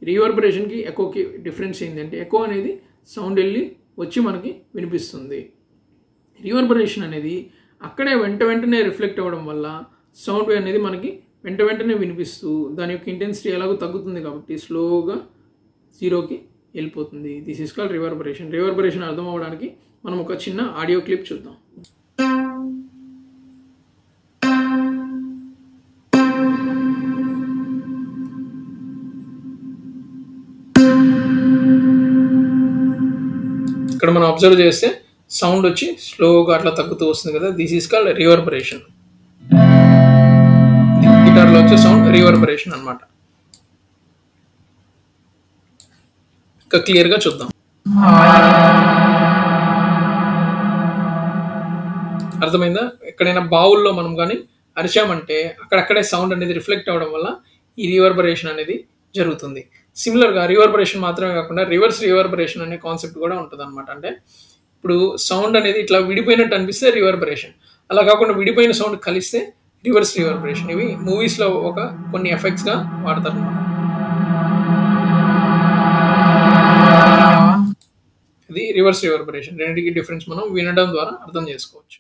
రీవర్బరేషన్కి ఎకోకి difference ఏంటంటే echo అనేది sound వెళ్ళి వచ్చి మనకి వినిపిస్తుంది. రీవర్బరేషన్ అనేది అక్కడే వెంటనే రిఫ్లెక్ట్ అవ్వడం వల్ల సౌండ్ వేవ్ అనేది మనకి వెంటనే వినిపిస్తూ దాని యొక్క ఇంటెన్సిటీ ఎలాగో తగ్గుతుంది కాబట్టి స్లోగా జీరోకి వెళ్ళిపోతుంది. This is called reverberation. Reverberation అర్థం అవ్వడానికి మనం ఒక చిన్న ఆడియో క్లిప్ చూద్దాం. ఇక్కడ మనం అబ్జర్వ్ చేస్తే సౌండ్ వచ్చి స్లోగా అట్లా తగ్గుతూ వస్తుంది కదా. This is called reverberation. గిటార్లో వచ్చే సౌండ్ రివర్బరేషన్ అన్నమాట. ఇంకా క్లియర్గా చూద్దాం. అర్థమైందా? ఎక్కడైనా బావుల్లో మనం కానీ అరిచామంటే అక్కడక్కడే సౌండ్ అనేది రిఫ్లెక్ట్ అవ్వడం వల్ల ఈ రివర్బరేషన్ అనేది జరుగుతుంది. సిమిలర్గా రివర్బరేషన్ మాత్రమే కాకుండా రివర్స్ రివర్బరేషన్ అనే కాన్సెప్ట్ కూడా ఉంటుంది అనమాట. అంటే ఇప్పుడు సౌండ్ అనేది ఇట్లా విడిపోయినట్టు అనిపిస్తే రివర్బరేషన్, అలా కాకుండా విడిపోయిన సౌండ్ కలిస్తే రివర్స్ రివర్బరేషన్. ఇవి మూవీస్లో కొన్ని ఎఫెక్ట్స్గా వాడతారు అనమాట. ఇది రివర్స్ రివర్బరేషన్. రెండింటికి డిఫరెన్స్ మనం వినడం ద్వారా అర్థం చేసుకోవచ్చు.